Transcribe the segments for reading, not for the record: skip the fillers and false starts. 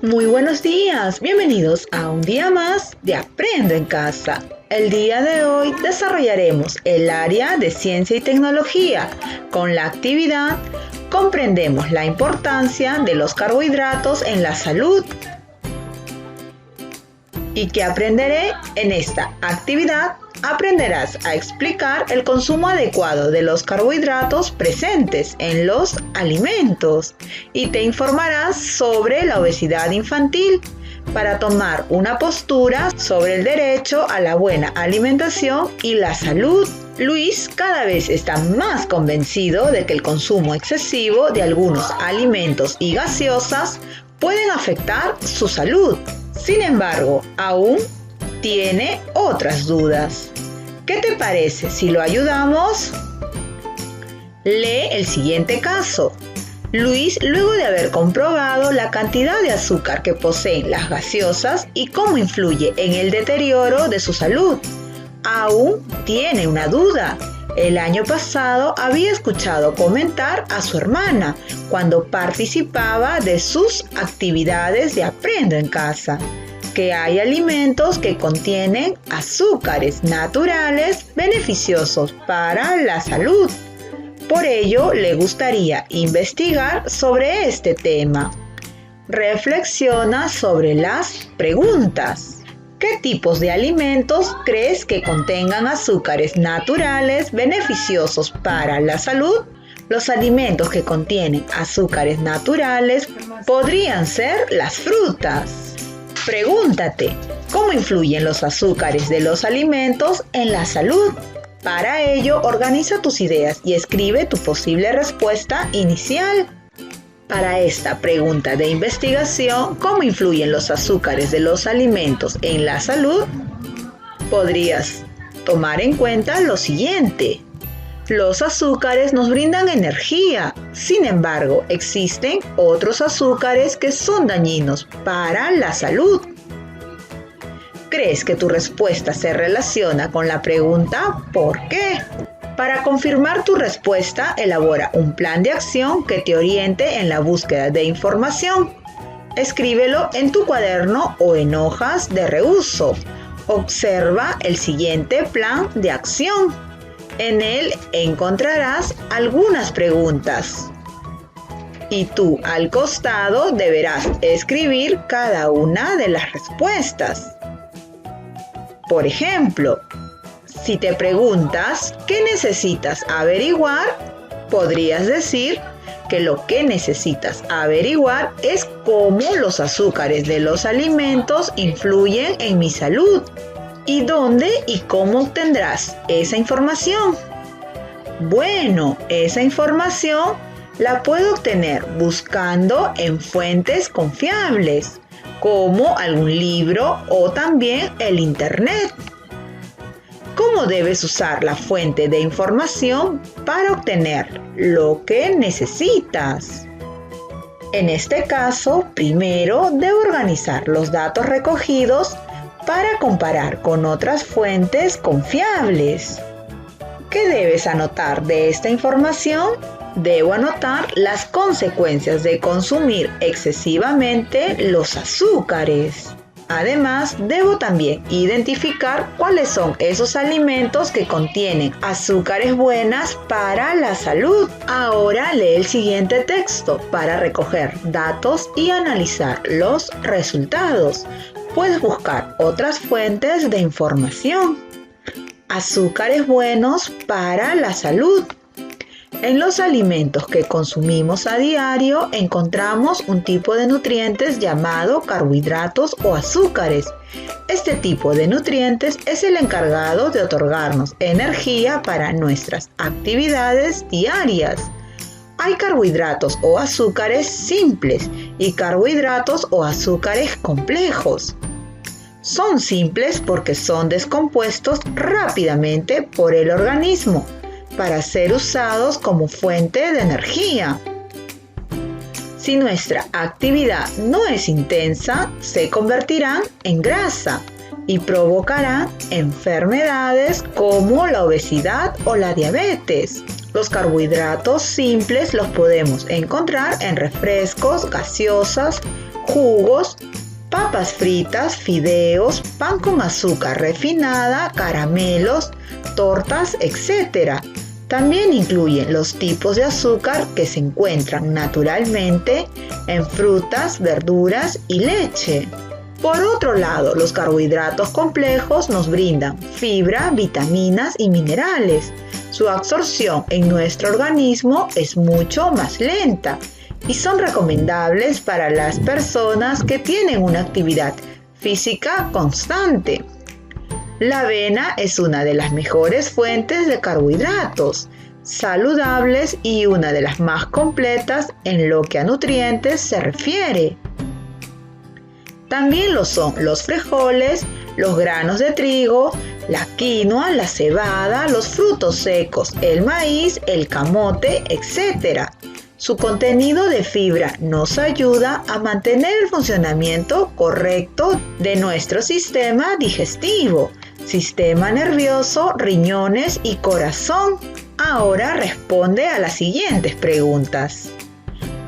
Muy buenos días, bienvenidos a un día más de Aprendo en Casa. El día de hoy desarrollaremos el área de ciencia y tecnología. Con la actividad comprendemos la importancia de los carbohidratos en la salud. ¿Y qué aprenderé en esta actividad? Aprenderás a explicar el consumo adecuado de los carbohidratos presentes en los alimentos y te informarás sobre la obesidad infantil para tomar una postura sobre el derecho a la buena alimentación y la salud. Luis cada vez está más convencido de que el consumo excesivo de algunos alimentos y gaseosas pueden afectar su salud. Sin embargo, aún tiene otras dudas. ¿Qué te parece si lo ayudamos? Lee el siguiente caso. Luis, luego de haber comprobado la cantidad de azúcar que poseen las gaseosas y cómo influye en el deterioro de su salud, aún tiene una duda. El año pasado había escuchado comentar a su hermana cuando participaba de sus actividades de Aprendo en Casa, que hay alimentos que contienen azúcares naturales beneficiosos para la salud. Por ello, le gustaría investigar sobre este tema. Reflexiona sobre las preguntas. ¿Qué tipos de alimentos crees que contengan azúcares naturales beneficiosos para la salud? Los alimentos que contienen azúcares naturales podrían ser las frutas. Pregúntate, ¿cómo influyen los azúcares de los alimentos en la salud? Para ello, organiza tus ideas y escribe tu posible respuesta inicial. Para esta pregunta de investigación, ¿cómo influyen los azúcares de los alimentos en la salud? Podrías tomar en cuenta lo siguiente. Los azúcares nos brindan energía. Sin embargo, existen otros azúcares que son dañinos para la salud. ¿Crees que tu respuesta se relaciona con la pregunta ¿por qué? Para confirmar tu respuesta, elabora un plan de acción que te oriente en la búsqueda de información. Escríbelo en tu cuaderno o en hojas de reuso. Observa el siguiente plan de acción. En él encontrarás algunas preguntas y tú al costado deberás escribir cada una de las respuestas. Por ejemplo, si te preguntas ¿qué necesitas averiguar?, podrías decir que lo que necesitas averiguar es cómo los azúcares de los alimentos influyen en mi salud. ¿Y dónde y cómo obtendrás esa información? Bueno, esa información la puedo obtener buscando en fuentes confiables, como algún libro o también el Internet. ¿Cómo debes usar la fuente de información para obtener lo que necesitas? En este caso, primero debo organizar los datos recogidos para comparar con otras fuentes confiables. ¿Qué debes anotar de esta información? Debo anotar las consecuencias de consumir excesivamente los azúcares. Además, debo también identificar cuáles son esos alimentos que contienen azúcares buenas para la salud. Ahora lee el siguiente texto para recoger datos y analizar los resultados. Puedes buscar otras fuentes de información. Azúcares buenos para la salud. En los alimentos que consumimos a diario encontramos un tipo de nutrientes llamado carbohidratos o azúcares. Este tipo de nutrientes es el encargado de otorgarnos energía para nuestras actividades diarias. Hay carbohidratos o azúcares simples y carbohidratos o azúcares complejos. Son simples porque son descompuestos rápidamente por el organismo para ser usados como fuente de energía. Si nuestra actividad no es intensa, se convertirán en grasa y provocarán enfermedades como la obesidad o la diabetes. Los carbohidratos simples los podemos encontrar en refrescos, gaseosas, jugos, papas fritas, fideos, pan con azúcar refinada, caramelos, tortas, etc. También incluyen los tipos de azúcar que se encuentran naturalmente en frutas, verduras y leche. Por otro lado, los carbohidratos complejos nos brindan fibra, vitaminas y minerales. Su absorción en nuestro organismo es mucho más lenta y son recomendables para las personas que tienen una actividad física constante. La avena es una de las mejores fuentes de carbohidratos saludables y una de las más completas en lo que a nutrientes se refiere. También lo son los frijoles, los granos de trigo, la quinoa, la cebada, los frutos secos, el maíz, el camote, etc. Su contenido de fibra nos ayuda a mantener el funcionamiento correcto de nuestro sistema digestivo, sistema nervioso, riñones y corazón. Ahora responde a las siguientes preguntas.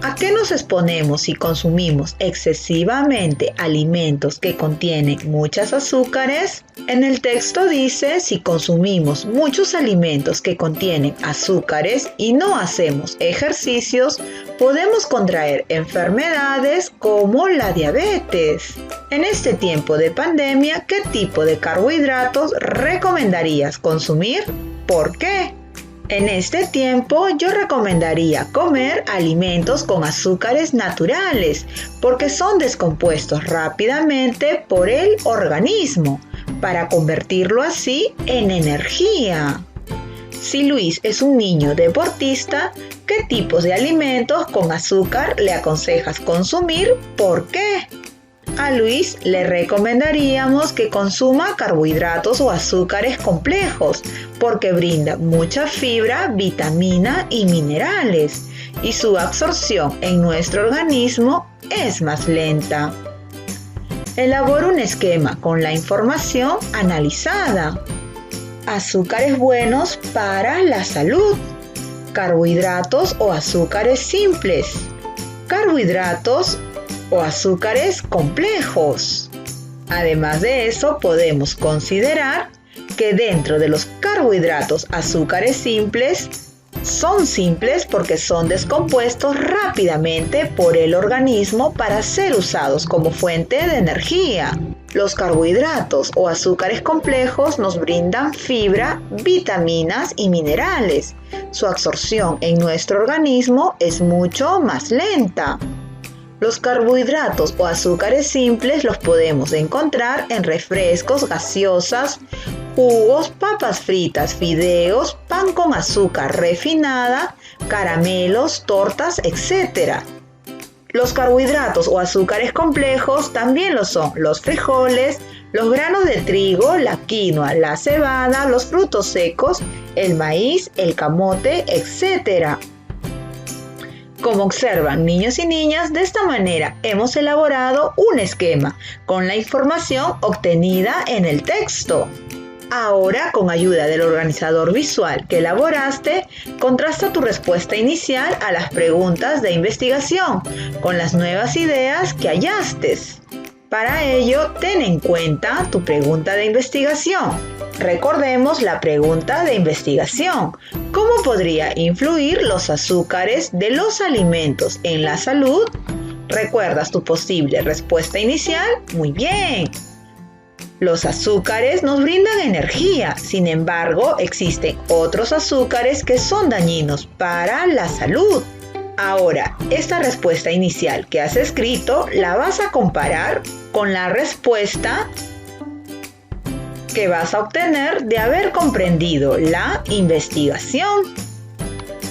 ¿A qué nos exponemos si consumimos excesivamente alimentos que contienen muchos azúcares? En el texto dice, si consumimos muchos alimentos que contienen azúcares y no hacemos ejercicios, podemos contraer enfermedades como la diabetes. En este tiempo de pandemia, ¿qué tipo de carbohidratos recomendarías consumir? ¿Por qué? En este tiempo yo recomendaría comer alimentos con azúcares naturales porque son descompuestos rápidamente por el organismo para convertirlo así en energía. Si Luis es un niño deportista, ¿qué tipos de alimentos con azúcar le aconsejas consumir? ¿Por qué? A Luis le recomendaríamos que consuma carbohidratos o azúcares complejos porque brinda mucha fibra, vitamina y minerales y su absorción en nuestro organismo es más lenta. Elabora un esquema con la información analizada. Azúcares buenos para la salud. Carbohidratos o azúcares simples. Carbohidratos o azúcares complejos. Además de eso, podemos considerar que dentro de los carbohidratos, azúcares simples son simples porque son descompuestos rápidamente por el organismo para ser usados como fuente de energía. Los carbohidratos o azúcares complejos nos brindan fibra, vitaminas y minerales. Su absorción en nuestro organismo es mucho más lenta. Los carbohidratos o azúcares simples los podemos encontrar en refrescos, gaseosas, jugos, papas fritas, fideos, pan con azúcar refinada, caramelos, tortas, etc. Los carbohidratos o azúcares complejos también lo son los frijoles, los granos de trigo, la quinoa, la cebada, los frutos secos, el maíz, el camote, etc. Como observan niños y niñas, de esta manera hemos elaborado un esquema con la información obtenida en el texto. Ahora, con ayuda del organizador visual que elaboraste, contrasta tu respuesta inicial a las preguntas de investigación con las nuevas ideas que hallaste. Para ello, ten en cuenta tu pregunta de investigación. Recordemos la pregunta de investigación. ¿Cómo podría influir los azúcares de los alimentos en la salud? ¿Recuerdas tu posible respuesta inicial? Muy bien. Los azúcares nos brindan energía, sin embargo, existen otros azúcares que son dañinos para la salud. Ahora, esta respuesta inicial que has escrito la vas a comparar con la respuesta que vas a obtener de haber comprendido la investigación.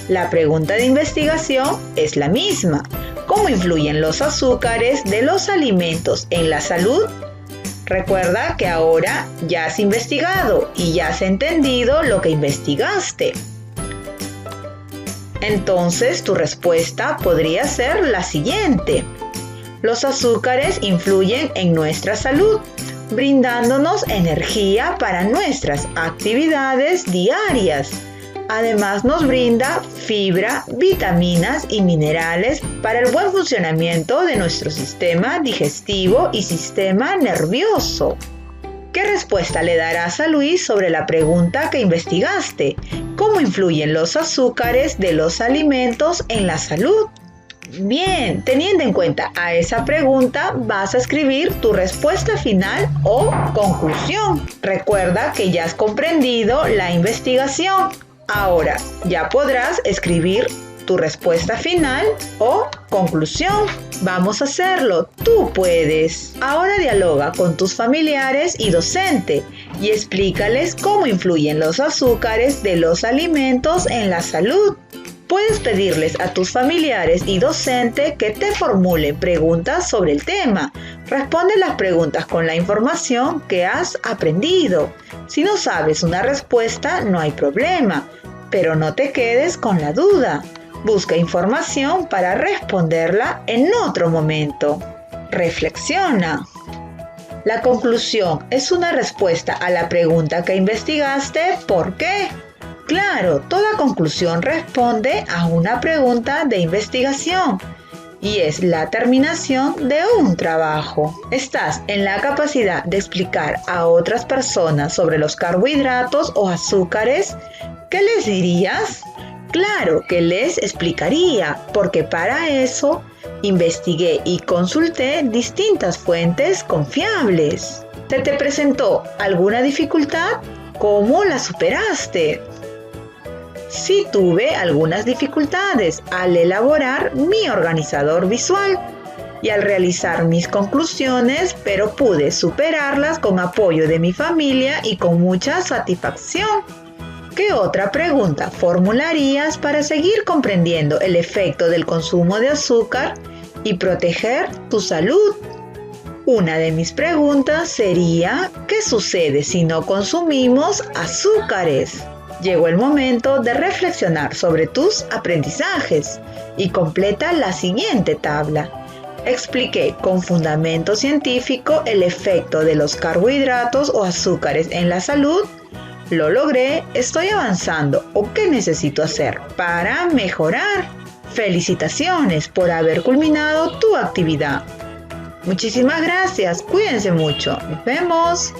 La pregunta de investigación es la misma. ¿Cómo influyen los azúcares de los alimentos en la salud? Recuerda que ahora ya has investigado y ya has entendido lo que investigaste. Entonces, tu respuesta podría ser la siguiente. Los azúcares influyen en nuestra salud, brindándonos energía para nuestras actividades diarias. Además nos brinda fibra, vitaminas y minerales para el buen funcionamiento de nuestro sistema digestivo y sistema nervioso. ¿Qué respuesta le darás a Luis sobre la pregunta que investigaste? ¿Cómo influyen los azúcares de los alimentos en la salud? Bien, teniendo en cuenta a esa pregunta, vas a escribir tu respuesta final o conclusión. Recuerda que ya has comprendido la investigación. Ahora ya podrás escribir tu respuesta final o conclusión. Vamos a hacerlo, tú puedes. Ahora dialoga con tus familiares y docente y explícales cómo influyen los azúcares de los alimentos en la salud. Puedes pedirles a tus familiares y docente que te formulen preguntas sobre el tema. Responde las preguntas con la información que has aprendido. Si no sabes una respuesta, no hay problema, pero no te quedes con la duda. Busca información para responderla en otro momento. Reflexiona. La conclusión es una respuesta a la pregunta que investigaste, ¿por qué? Claro, toda conclusión responde a una pregunta de investigación y es la terminación de un trabajo. Estás en la capacidad de explicar a otras personas sobre los carbohidratos o azúcares. ¿Qué les dirías? Claro que les explicaría, porque para eso investigué y consulté distintas fuentes confiables. ¿Se te presentó alguna dificultad? ¿Cómo la superaste? Sí tuve algunas dificultades al elaborar mi organizador visual y al realizar mis conclusiones, pero pude superarlas con apoyo de mi familia y con mucha satisfacción. ¿Qué otra pregunta formularías para seguir comprendiendo el efecto del consumo de azúcar y proteger tu salud? Una de mis preguntas sería, ¿qué sucede si no consumimos azúcares? Llegó el momento de reflexionar sobre tus aprendizajes y completa la siguiente tabla. Expliqué con fundamento científico el efecto de los carbohidratos o azúcares en la salud. Lo logré, estoy avanzando o qué necesito hacer para mejorar. Felicitaciones por haber culminado tu actividad. Muchísimas gracias, cuídense mucho, nos vemos.